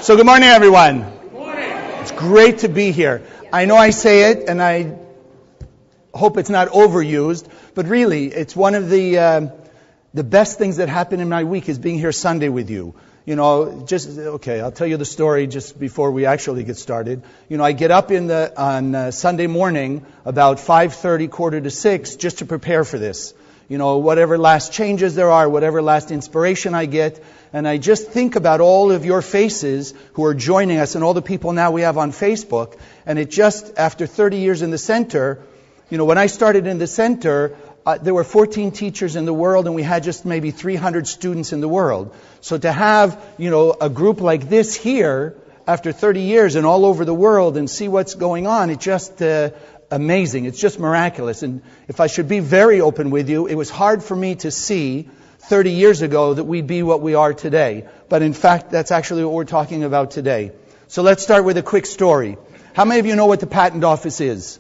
So good morning, everyone. Good morning. It's great to be here. I know I say it, and I hope it's not overused, but really, it's one of the best things that happened in my week is being here Sunday with you. You know, I'll tell you the story just before we actually get started. You know, I get up on Sunday morning about 5:30, 5:45, just to prepare for this. You know, whatever last changes there are, whatever last inspiration I get, and I just think about all of your faces who are joining us and all the people now we have on Facebook, and it just, after 30 years in the center, you know, when I started in the center, there were 14 teachers in the world, and we had just maybe 300 students in the world. So to have, you know, a group like this here after 30 years and all over the world and see what's going on, it's just amazing. It's just miraculous. And if I should be very open with you, it was hard for me to see 30 years ago that we'd be what we are today. But in fact, that's actually what we're talking about today. So let's start with a quick story. How many of you know what the Patent Office is?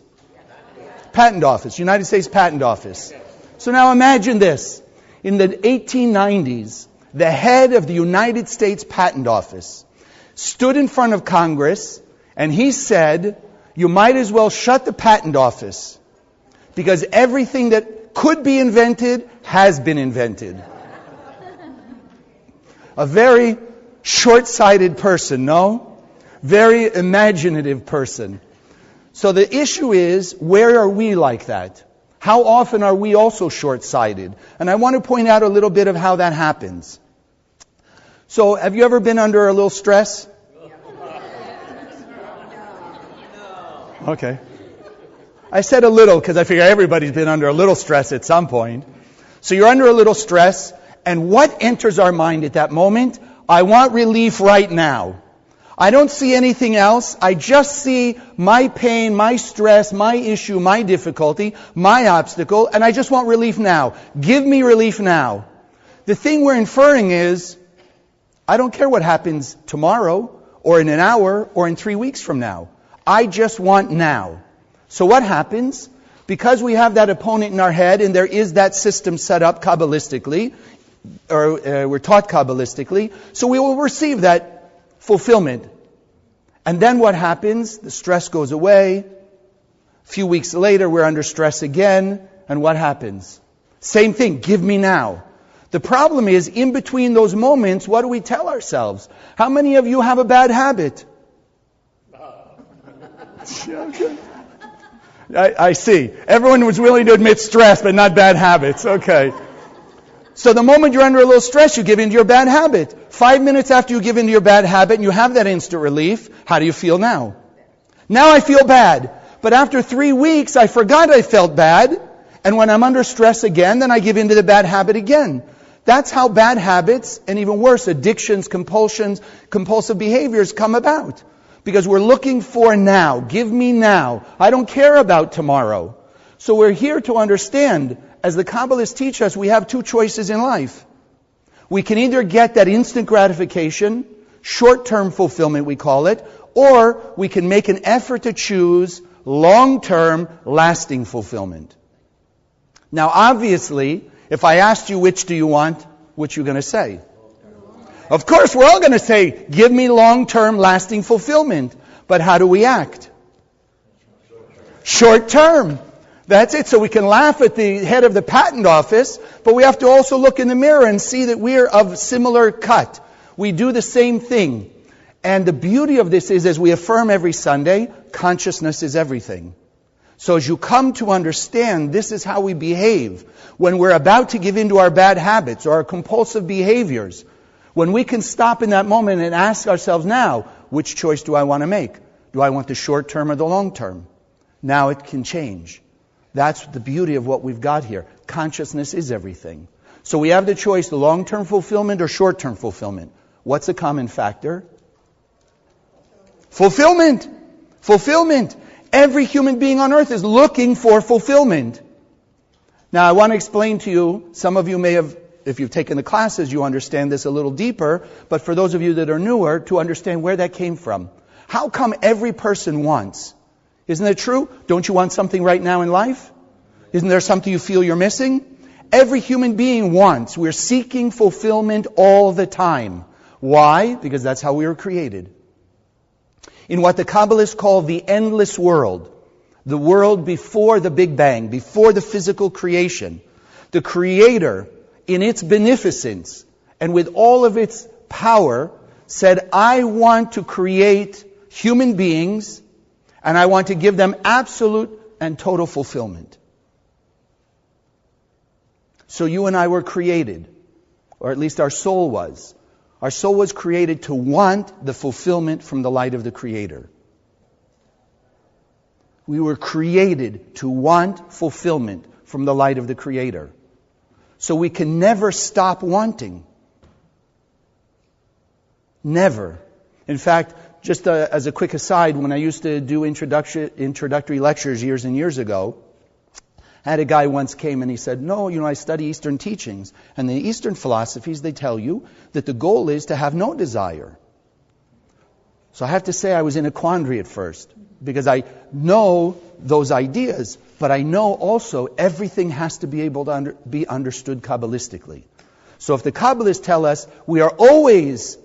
Patent Office, United States Patent Office. So now imagine this. In the 1890s, the head of the United States Patent Office stood in front of Congress and he said, you might as well shut the Patent Office because everything that could be invented has been invented. A very short-sighted person, no? Very imaginative person. So the issue is, where are we like that? How often are we also short-sighted? And I want to point out a little bit of how that happens. So have you ever been under a little stress? Okay. I said a little because I figure everybody's been under a little stress at some point. So you're under a little stress, and what enters our mind at that moment? I want relief right now. I don't see anything else. I just see my pain, my stress, my issue, my difficulty, my obstacle, and I just want relief now. Give me relief now. The thing we're inferring is, I don't care what happens tomorrow, or in an hour, or in 3 weeks from now. I just want now. So what happens? Because we have that opponent in our head, and there is that system set up Kabbalistically, or we're taught Kabbalistically, so we will receive that fulfillment. And then what happens? The stress goes away. A few weeks later, we're under stress again. And what happens? Same thing. Give me now. The problem is, in between those moments, what do we tell ourselves? How many of you have a bad habit? Okay. I see. Everyone was willing to admit stress, but not bad habits. Okay. So the moment you're under a little stress, you give into your bad habit. 5 minutes after you give into your bad habit and you have that instant relief, how do you feel now? Now I feel bad. But after 3 weeks, I forgot I felt bad. And when I'm under stress again, then I give into the bad habit again. That's how bad habits, and even worse, addictions, compulsions, compulsive behaviors come about. Because we're looking for now. Give me now. I don't care about tomorrow. So we're here to understand, as the Kabbalists teach us, we have two choices in life. We can either get that instant gratification, short-term fulfillment we call it, or we can make an effort to choose long-term, lasting fulfillment. Now obviously, if I asked you which do you want, what you going to say? Of course, we're all going to say, give me long-term, lasting fulfillment. But how do we act? Short-term. That's it. So we can laugh at the head of the patent office, but we have to also look in the mirror and see that we're of similar cut. We do the same thing. And the beauty of this is, as we affirm every Sunday, consciousness is everything. So as you come to understand, this is how we behave when we're about to give into our bad habits or our compulsive behaviors. When we can stop in that moment and ask ourselves now, which choice do I want to make? Do I want the short term or the long term? Now it can change. That's the beauty of what we've got here. Consciousness is everything. So we have the choice, the long-term fulfillment or short-term fulfillment. What's a common factor? Fulfillment. Fulfillment. Every human being on earth is looking for fulfillment. Now I want to explain to you, some of you may have, if you've taken the classes, you understand this a little deeper, but for those of you that are newer, to understand where that came from. How come every person wants? Isn't that true? Don't you want something right now in life? Isn't there something you feel you're missing? Every human being wants. We're seeking fulfillment all the time. Why? Because that's how we were created. In what the Kabbalists call the endless world, the world before the Big Bang, before the physical creation, the Creator, in its beneficence and with all of its power, said, I want to create human beings and I want to give them absolute and total fulfillment. So you and I were created, or at least our soul was. Our soul was created to want the fulfillment from the light of the Creator. We were created to want fulfillment from the light of the Creator. So we can never stop wanting. Never. In fact, just as a quick aside, when I used to do introductory lectures years and years ago, I had a guy once came and he said, no, I study Eastern teachings. And the Eastern philosophies, they tell you that the goal is to have no desire. So I have to say I was in a quandary at first, because I know those ideas, but I know also everything has to be able to be understood Kabbalistically. So if the Kabbalists tell us we are always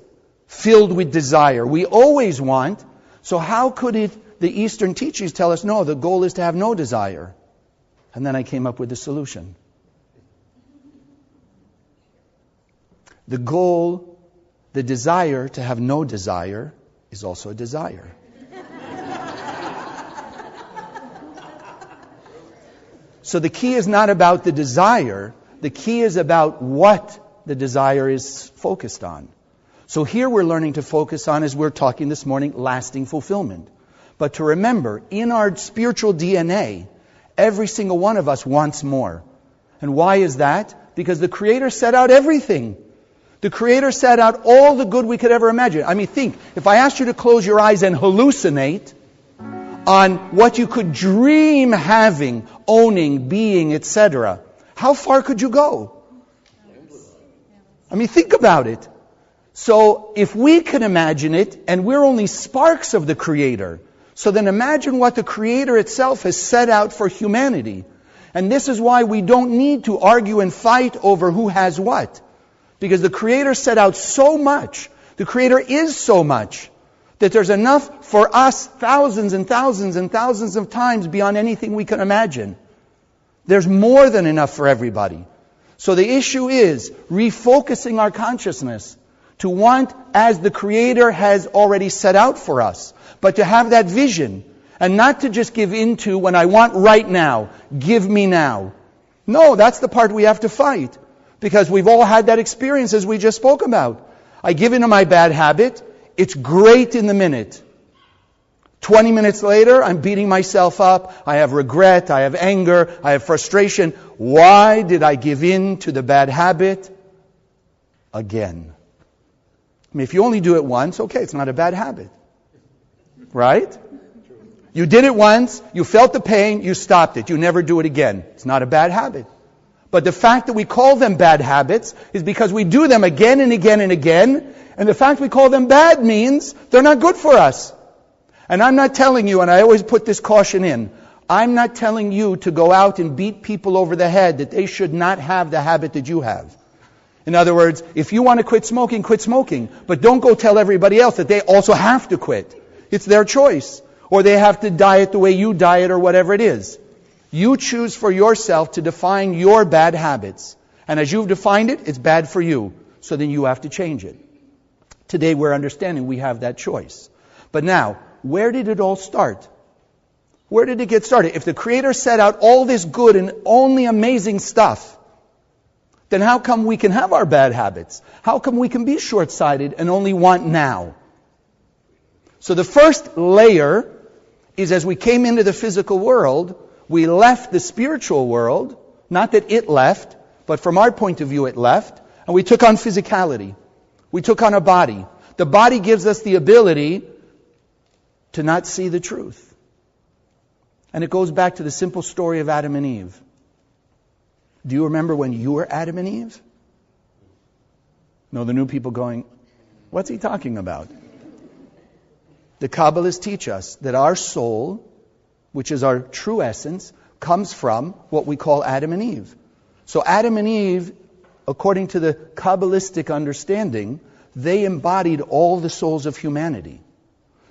filled with desire, we always want, so how could the Eastern teachings tell us, no, the goal is to have no desire? And then I came up with the solution. The goal, the desire to have no desire, is also a desire. So the key is not about the desire. The key is about what the desire is focused on. So here we're learning to focus on, as we're talking this morning, lasting fulfillment. But to remember, in our spiritual DNA, every single one of us wants more. And why is that? Because the Creator set out everything. The Creator set out all the good we could ever imagine. I mean, think, if I asked you to close your eyes and hallucinate on what you could dream having, owning, being, etc., how far could you go? I mean, think about it. So, if we can imagine it, and we're only sparks of the Creator, so then imagine what the Creator itself has set out for humanity. And this is why we don't need to argue and fight over who has what. Because the Creator set out so much. The Creator is so much that there's enough for us thousands and thousands and thousands of times beyond anything we can imagine. There's more than enough for everybody. So the issue is refocusing our consciousness to want as the Creator has already set out for us. But to have that vision, and not to just give in to when I want right now, give me now. No, that's the part we have to fight. Because we've all had that experience as we just spoke about. I give in to my bad habit, it's great in the minute. 20 minutes later, I'm beating myself up, I have regret, I have anger, I have frustration. Why did I give in to the bad habit again? I mean, if you only do it once, okay, it's not a bad habit. Right? You did it once, you felt the pain, you stopped it. You never do it again. It's not a bad habit. But the fact that we call them bad habits is because we do them again and again and again. And the fact we call them bad means they're not good for us. And I'm not telling you, and I always put this caution in, I'm not telling you to go out and beat people over the head that they should not have the habit that you have. In other words, if you want to quit smoking, but don't go tell everybody else that they also have to quit. It's their choice. Or they have to diet the way you diet or whatever it is. You choose for yourself to define your bad habits. And as you've defined it, it's bad for you. So then you have to change it. Today we're understanding we have that choice. But now, where did it all start? Where did it get started? If the Creator set out all this good and only amazing stuff, then how come we can have our bad habits? How come we can be short-sighted and only want now? So the first layer is, as we came into the physical world, we left the spiritual world, not that it left, but from our point of view it left, and we took on physicality. We took on a body. The body gives us the ability to not see the truth. And it goes back to the simple story of Adam and Eve. Do you remember when you were Adam and Eve? No, the new people going, what's he talking about? The Kabbalists teach us that our soul, which is our true essence, comes from what we call Adam and Eve. So Adam and Eve, according to the Kabbalistic understanding, they embodied all the souls of humanity.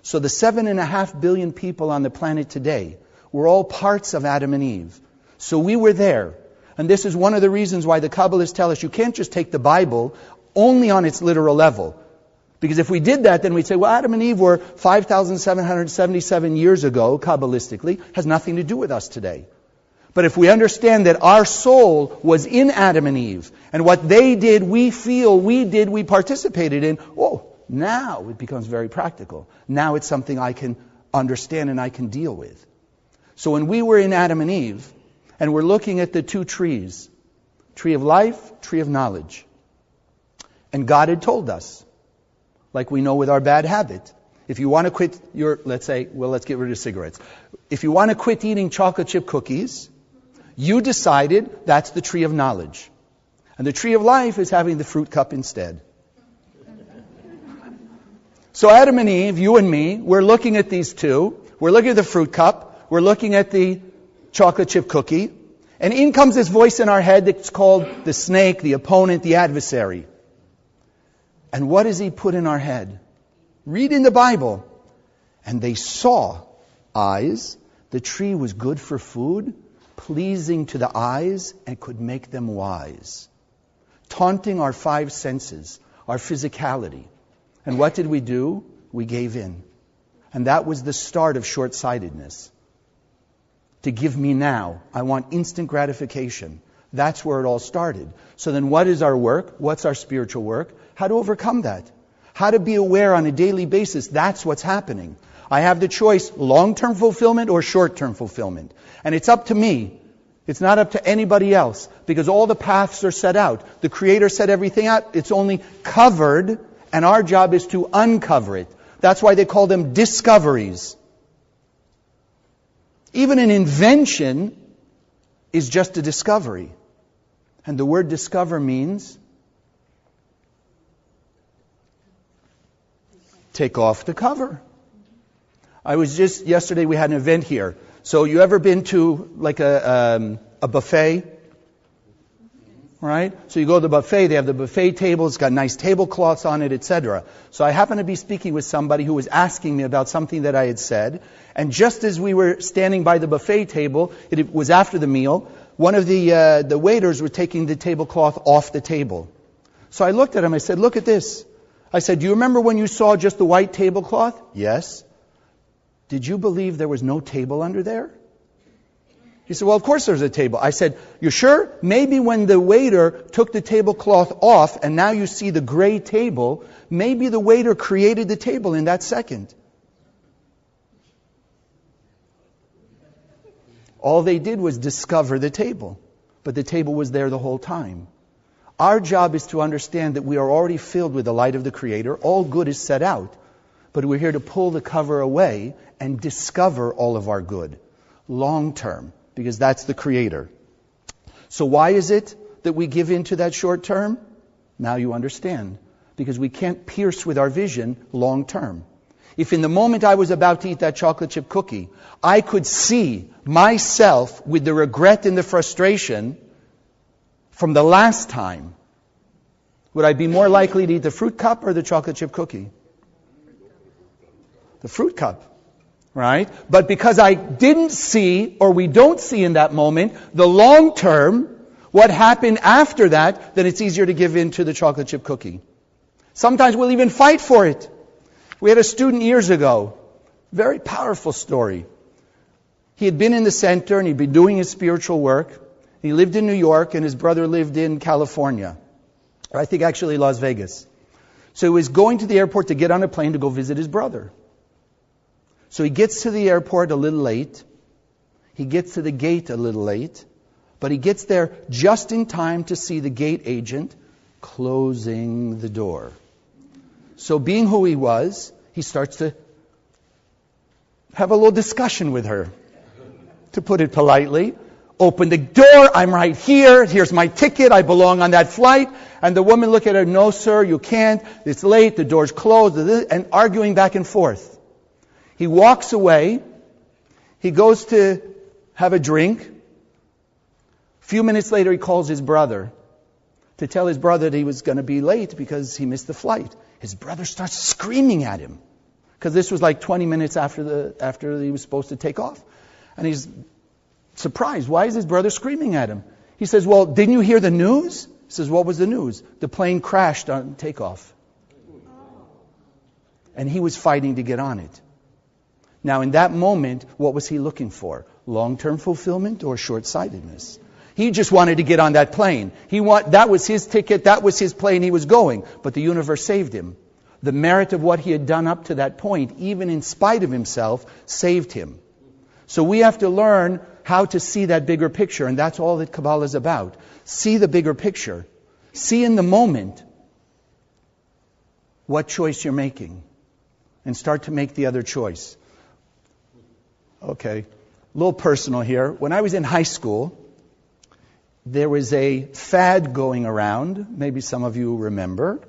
So the 7.5 billion people on the planet today were all parts of Adam and Eve. So we were there. And this is one of the reasons why the Kabbalists tell us you can't just take the Bible only on its literal level. Because if we did that, then we'd say, well, Adam and Eve were 5,777 years ago, Kabbalistically, has nothing to do with us today. But if we understand that our soul was in Adam and Eve, and what they did, we feel, we participated in, now it becomes very practical. Now it's something I can understand and I can deal with. So when we were in Adam and Eve, and we're looking at the two trees, tree of life, tree of knowledge, and God had told us, like we know with our bad habit, if you want to quit let's get rid of cigarettes. If you want to quit eating chocolate chip cookies, you decided that's the tree of knowledge. And the tree of life is having the fruit cup instead. So Adam and Eve, you and me, we're looking at these two. We're looking at the fruit cup. We're looking at the chocolate chip cookie. And in comes this voice in our head that's called the snake, the opponent, the adversary. And what does he put in our head? Read in the Bible. And they saw, eyes, the tree was good for food, pleasing to the eyes, and could make them wise. Taunting our five senses, our physicality. And what did we do? We gave in. And that was the start of short-sightedness. To give me now. I want instant gratification. That's where it all started. So then what is our work? What's our spiritual work? How to overcome that. How to be aware on a daily basis. That's what's happening. I have the choice, long-term fulfillment or short-term fulfillment. And it's up to me. It's not up to anybody else. Because all the paths are set out. The Creator set everything out. It's only covered. And our job is to uncover it. That's why they call them discoveries. Even an invention is just a discovery. And the word discover means take off the cover. Yesterday we had an event here. So you ever been to like a buffet? Right? So you go to the buffet, they have the buffet table, it's got nice tablecloths on it, etc. So I happened to be speaking with somebody who was asking me about something that I had said, and just as we were standing by the buffet table, it was after the meal, one of the waiters were taking the tablecloth off the table. So I looked at him, I said, look at this. I said, do you remember when you saw just the white tablecloth? Yes. Did you believe there was no table under there? He said, well, of course there's a table. I said, you sure? Maybe when the waiter took the tablecloth off and now you see the gray table, maybe the waiter created the table in that second. All they did was discover the table. But the table was there the whole time. Our job is to understand that we are already filled with the light of the Creator. All good is set out. But we're here to pull the cover away and discover all of our good. Long term. Because that's the Creator. So why is it that we give in to that short term? Now you understand. Because we can't pierce with our vision long term. If in the moment I was about to eat that chocolate chip cookie, I could see myself with the regret and the frustration from the last time, would I be more likely to eat the fruit cup or the chocolate chip cookie? The fruit cup. Right? But because I didn't see, or we don't see in that moment, the long term, what happened after that, then it's easier to give in to the chocolate chip cookie. Sometimes we'll even fight for it. We had a student years ago, very powerful story. He had been in the center and he'd been doing his spiritual work. He lived in New York and his brother lived in California. Or I think actually Las Vegas. So he was going to the airport to get on a plane to go visit his brother. So he gets to the airport a little late. He gets to the gate a little late. But he gets there just in time to see the gate agent closing the door. So being who he was, he starts to have a little discussion with her. To put it politely. Open the door, I'm right here. Here's my ticket, I belong on that flight. And the woman looked at her, no sir, you can't. It's late, the door's closed. And arguing back and forth. He walks away. He goes to have a drink. A few minutes later, he calls his brother. to tell his brother that he was going to be late because he missed the flight. His brother starts screaming at him because this was like 20 minutes after he was supposed to take off. And he's surprised. Why is his brother screaming at him? He says, well, didn't you hear the news? He says, what was the news? The plane crashed on takeoff. And he was fighting to get on it. Now, in that moment, what was he looking for? Long-term fulfillment or short-sightedness? He just wanted to get on that plane. That was his ticket, that was his plane, he was going. But the universe saved him. The merit of what he had done up to that point, even in spite of himself, saved him. So we have to learn how to see that bigger picture, and that's all that Kabbalah is about. See the bigger picture. See in the moment what choice you're making, and start to make the other choice. Okay, a little personal here. When I was in high school, there was a fad going around, maybe some of you remember,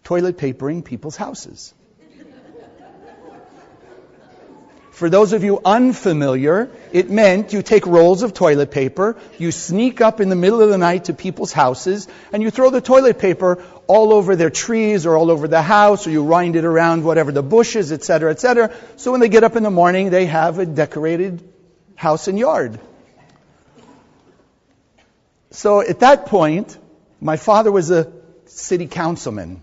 toilet papering people's houses. For those of you unfamiliar, it meant you take rolls of toilet paper, you sneak up in the middle of the night to people's houses, and you throw the toilet paper all over their trees or all over the house, or you wind it around whatever the bushes, etc., etc. So when they get up in the morning, they have a decorated house and yard. So at that point, my father was a city councilman.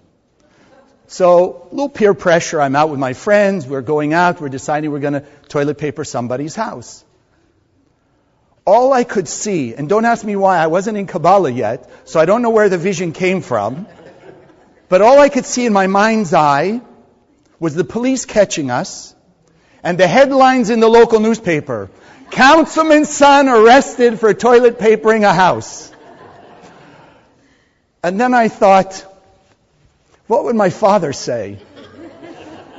So, a little peer pressure. I'm out with my friends. We're going out. We're deciding we're going to toilet paper somebody's house. All I could see, and don't ask me why, I wasn't in Kabbalah yet, so I don't know where the vision came from, but all I could see in my mind's eye was the police catching us and the headlines in the local newspaper. Councilman's son arrested for toilet papering a house. And then I thought, what would my father say?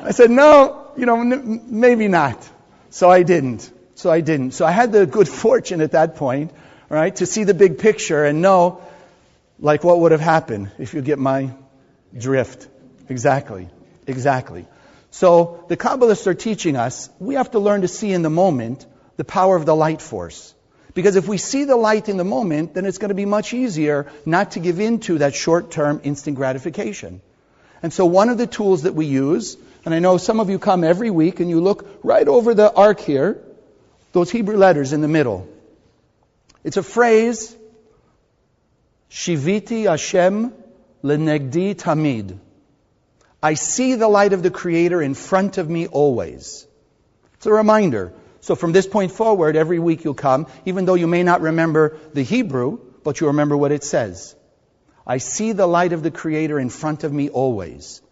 I said, no, maybe not. So I didn't. So I had the good fortune at that point, right, to see the big picture and know, like, what would have happened, if you get my drift. Exactly. So the Kabbalists are teaching us, we have to learn to see in the moment the power of the light force. Because if we see the light in the moment, then it's going to be much easier not to give in to that short-term instant gratification. And so one of the tools that we use, and I know some of you come every week and you look right over the ark here, those Hebrew letters in the middle. It's a phrase, Shiviti Hashem lenegdi tamid. I see the light of the Creator in front of me always. It's a reminder. So from this point forward, every week you'll come, even though you may not remember the Hebrew, but you'll remember what it says. I see the light of the Creator in front of me always.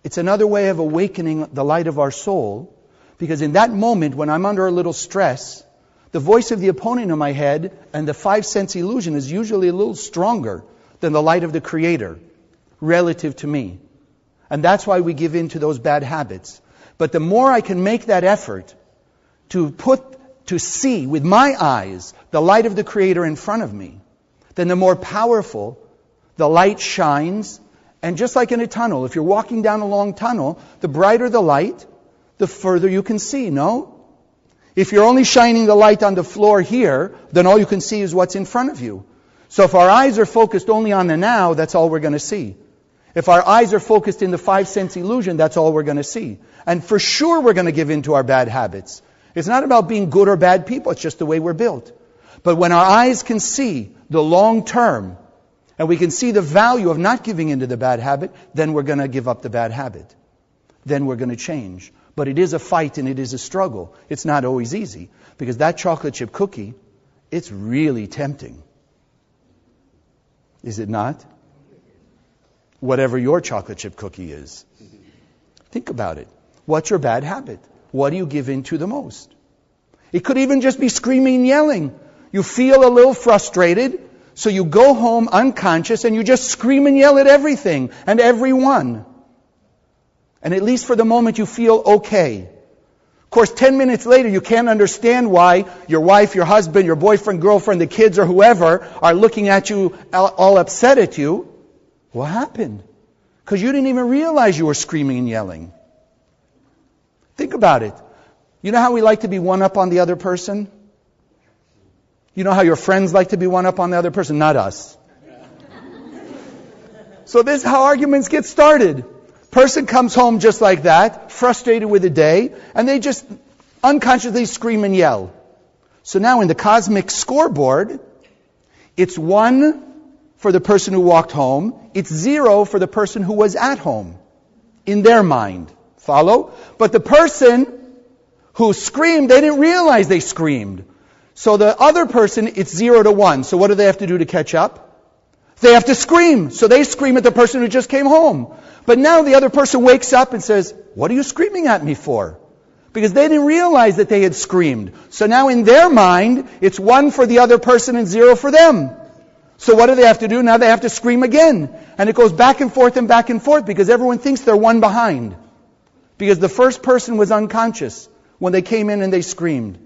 It's another way of awakening the light of our soul, because in that moment when I'm under a little stress, the voice of the opponent in my head and the five-sense illusion is usually a little stronger than the light of the Creator relative to me. And that's why we give in to those bad habits. But the more I can make that effort to see with my eyes the light of the Creator in front of me, then the more powerful the light shines. And just like in a tunnel, if you're walking down a long tunnel, the brighter the light, the further you can see, no? If you're only shining the light on the floor here, then all you can see is what's in front of you. So if our eyes are focused only on the now, that's all we're going to see. If our eyes are focused in the five-sense illusion, that's all we're going to see. And for sure we're going to give in to our bad habits. It's not about being good or bad people, it's just the way we're built. But when our eyes can see the long term, and we can see the value of not giving into the bad habit, then we're going to give up the bad habit. Then we're going to change. But it is a fight and it is a struggle. It's not always easy. Because that chocolate chip cookie, it's really tempting. Is it not? Whatever your chocolate chip cookie is. Think about it. What's your bad habit? What do you give into the most? It could even just be screaming and yelling. You feel a little frustrated, so you go home unconscious and you just scream and yell at everything and everyone. And at least for the moment you feel okay. Of course, 10 minutes later you can't understand why your wife, your husband, your boyfriend, girlfriend, the kids or whoever are looking at you all upset at you. What happened? Because you didn't even realize you were screaming and yelling. Think about it. You know how we like to be one up on the other person? You know how your friends like to be one up on the other person? Not us. So this is how arguments get started. Person comes home just like that, frustrated with the day, and they just unconsciously scream and yell. So now in the cosmic scoreboard, it's 1 for the person who walked home. It's 0 for the person who was at home. In their mind. Follow? But the person who screamed, they didn't realize they screamed. So the other person, it's 0 to 1. So what do they have to do to catch up? They have to scream. So they scream at the person who just came home. But now the other person wakes up and says, what are you screaming at me for? Because they didn't realize that they had screamed. So now in their mind, it's 1 for the other person and 0 for them. So what do they have to do? Now they have to scream again. And it goes back and forth because everyone thinks they're 1 behind. Because the first person was unconscious when they came in and they screamed.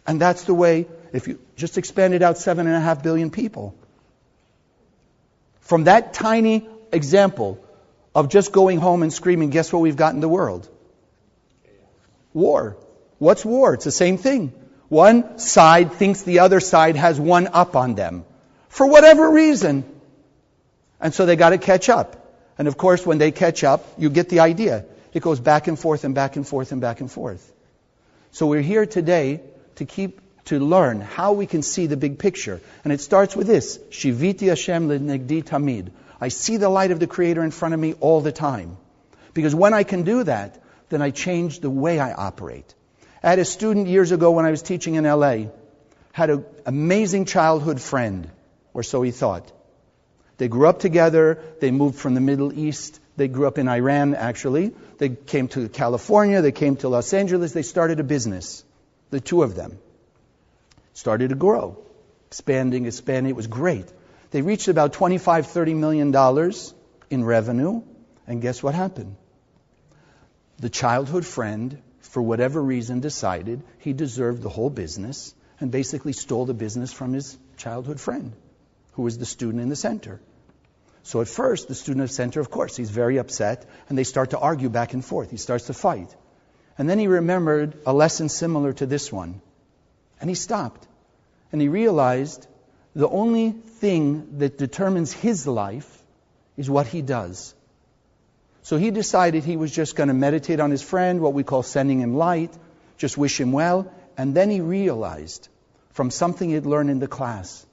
And that's the way, if you just expand it out, 7.5 billion people. From that tiny example of just going home and screaming, guess what we've got in the world? War. What's war? It's the same thing. One side thinks the other side has 1 up on them. For whatever reason. And so they got to catch up. And of course, when they catch up, you get the idea. It goes back and forth and back and forth and back and forth. So we're here today to learn how we can see the big picture. And it starts with this. Shiviti Hashem lenegdi tamid. I see the light of the Creator in front of me all the time. Because when I can do that, then I change the way I operate. I had a student years ago when I was teaching in LA, had an amazing childhood friend, or so he thought. They grew up together, they moved from the Middle East, they grew up in Iran actually, they came to California, they came to Los Angeles, they started a business, the two of them. Started to grow, expanding, it was great. They reached about $25-30 million in revenue, and guess what happened? The childhood friend, for whatever reason, decided he deserved the whole business and basically stole the business from his childhood friend, who was the student in the center. So at first, the student in the center, of course, he's very upset, and they start to argue back and forth. He starts to fight. And then he remembered a lesson similar to this one. And he stopped. And he realized the only thing that determines his life is what he does. So he decided he was just going to meditate on his friend, what we call sending him light, just wish him well. And then he realized from something he'd learned in the class,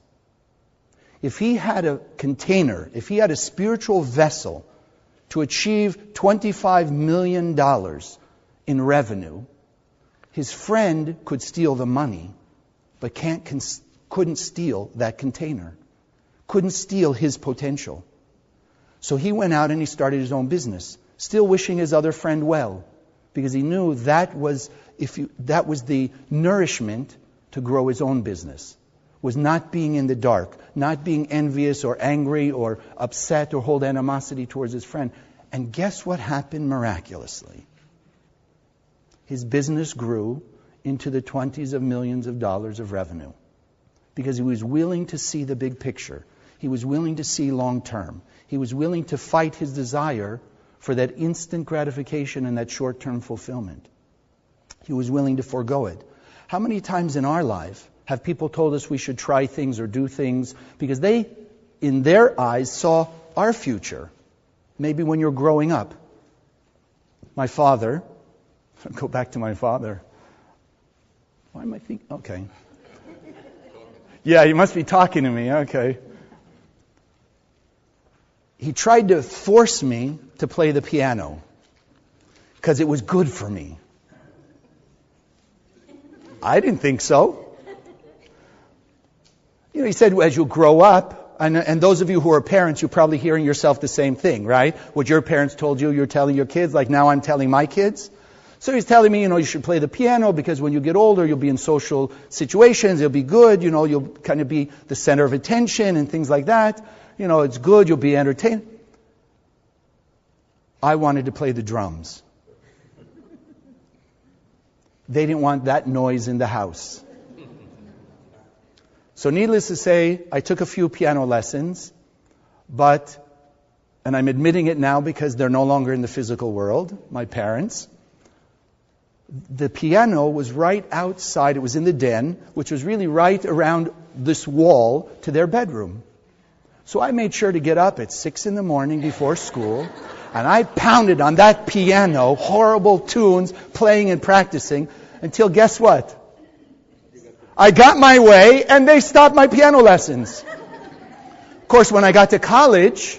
if he had a container, if he had a spiritual vessel to achieve $25 million in revenue, his friend could steal the money, but couldn't steal that container, couldn't steal his potential. So he went out and he started his own business, still wishing his other friend well, because he knew that was the nourishment to grow his own business, was not being in the dark, not being envious or angry or upset or hold animosity towards his friend. And guess what happened miraculously? His business grew into the 20s of millions of dollars of revenue, because he was willing to see the big picture. He was willing to see long term. He was willing to fight his desire for that instant gratification and that short-term fulfillment. He was willing to forego it. How many times in our life have people told us we should try things or do things because they, in their eyes, saw our future? Maybe when you're growing up. My father, go back to my father. Why am I thinking? Okay. Yeah, you must be talking to me. Okay. He tried to force me to play the piano because it was good for me. I didn't think so. You know, he said, as you grow up, and those of you who are parents, you're probably hearing yourself the same thing, right? What your parents told you, you're telling your kids, like now I'm telling my kids. So he's telling me, you should play the piano because when you get older, you'll be in social situations, it'll be good, you'll kind of be the center of attention and things like that. It's good, you'll be entertained. I wanted to play the drums. They didn't want that noise in the house. So needless to say, I took a few piano lessons, and I'm admitting it now because they're no longer in the physical world, my parents. the piano was right outside. It was in the den, which was really right around this wall to their bedroom. So I made sure to get up at 6 in the morning before school, and I pounded on that piano, horrible tunes, playing and practicing, until guess what? I got my way, and they stopped my piano lessons. Of course, when I got to college,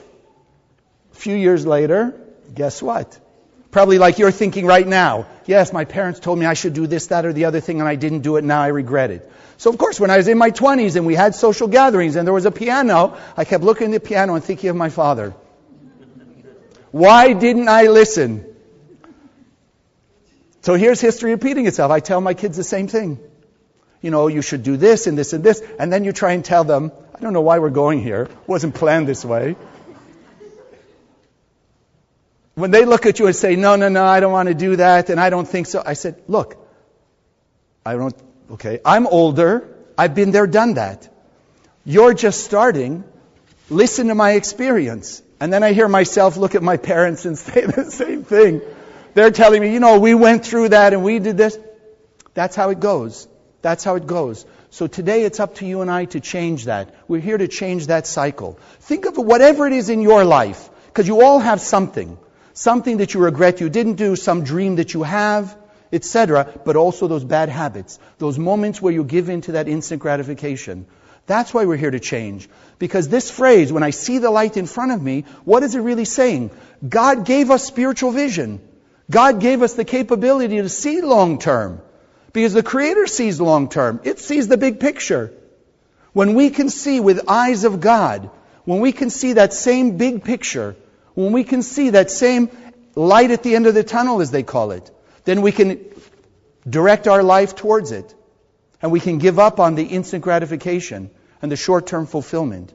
a few years later, guess what? Probably like you're thinking right now. Yes, my parents told me I should do this, that, or the other thing, and I didn't do it, and now I regret it. So, of course, when I was in my 20s and we had social gatherings and there was a piano, I kept looking at the piano and thinking of my father. Why didn't I listen? So here's history repeating itself. I tell my kids the same thing. You know, you should do this and this and this, and then you try and tell them, I don't know why we're going here. It wasn't planned this way. When they look at you and say, no, I don't want to do that, and I don't think so, I said, look, I'm older. I've been there, done that. You're just starting. Listen to my experience. And then I hear myself look at my parents and say the same thing. They're telling me, we went through that and we did this. That's how it goes. That's how it goes. So today it's up to you and I to change that. We're here to change that cycle. Think of whatever it is in your life, because you all have something. Something that you regret you didn't do, some dream that you have, etc., but also those bad habits, those moments where you give in to that instant gratification. That's why we're here to change. Because this phrase, when I see the light in front of me, what is it really saying? God gave us spiritual vision. God gave us the capability to see long term. Because the Creator sees long term. It sees the big picture. When we can see with eyes of God, when we can see that same big picture, when we can see that same light at the end of the tunnel, as they call it, then we can direct our life towards it. And we can give up on the instant gratification and the short-term fulfillment.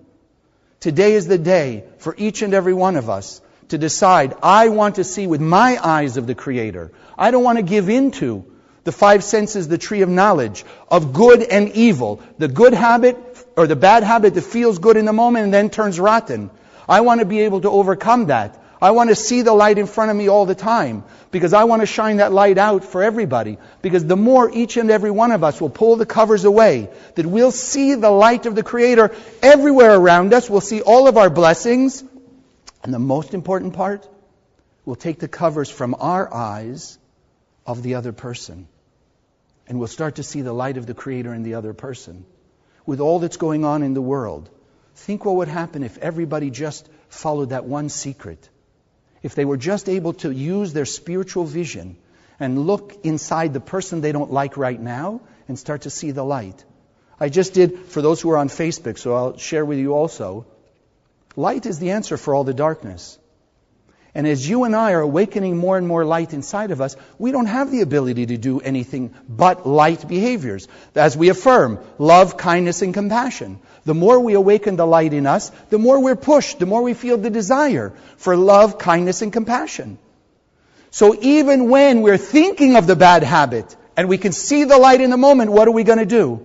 Today is the day for each and every one of us to decide, I want to see with my eyes of the Creator. I don't want to give into the five senses, the tree of knowledge, of good and evil. The good habit or the bad habit that feels good in the moment and then turns rotten. I want to be able to overcome that. I want to see the light in front of me all the time, because I want to shine that light out for everybody. Because the more each and every one of us will pull the covers away, that we'll see the light of the Creator everywhere around us, we'll see all of our blessings, and the most important part, we'll take the covers from our eyes of the other person. And we'll start to see the light of the Creator in the other person. With all that's going on in the world, think what would happen if everybody just followed that one secret. If they were just able to use their spiritual vision and look inside the person they don't like right now and start to see the light. I just did, for those who are on Facebook, so I'll share with you also, light is the answer for all the darkness. And as you and I are awakening more and more light inside of us, we don't have the ability to do anything but light behaviors. As we affirm, love, kindness, and compassion. The more we awaken the light in us, the more we're pushed, the more we feel the desire for love, kindness, and compassion. So even when we're thinking of the bad habit, and we can see the light in the moment, what are we going to do?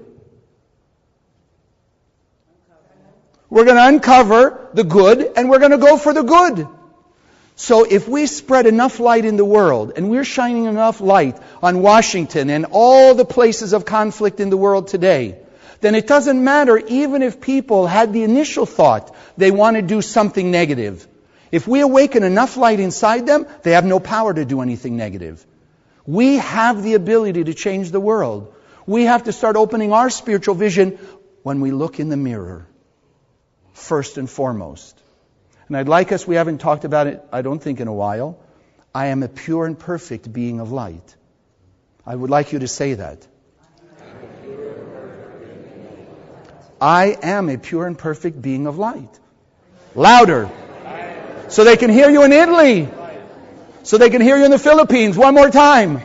We're going to uncover the good, and we're going to go for the good. So if we spread enough light in the world, and we're shining enough light on Washington and all the places of conflict in the world today, then it doesn't matter even if people had the initial thought they want to do something negative. If we awaken enough light inside them, they have no power to do anything negative. We have the ability to change the world. We have to start opening our spiritual vision when we look in the mirror, first and foremost. And I'd like us, we haven't talked about it, I don't think, in a while. I am a pure and perfect being of light. I would like you to say that. I am a pure and perfect being of light. Louder. So they can hear you in Italy. So they can hear you in the Philippines. One more time.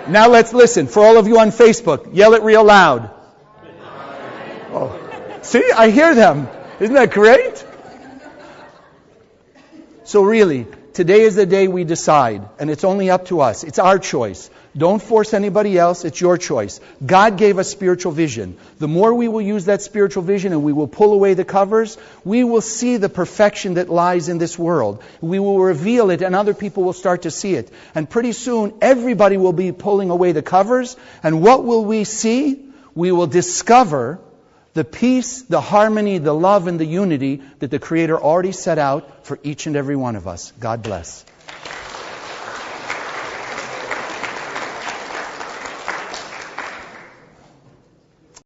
Now let's listen. For all of you on Facebook, yell it real loud. Oh. See, I hear them. Isn't that great? So really, Today is the day we decide, and it's only up to us. It's our choice. Don't force anybody else. It's your choice. God gave us spiritual vision. The more we will use that spiritual vision and we will pull away the covers, we will see the perfection that lies in this world. We will reveal it and other people will start to see it. And pretty soon, everybody will be pulling away the covers. And what will we see? We will discover the peace, the harmony, the love, and the unity that the Creator already set out for each and every one of us. God bless.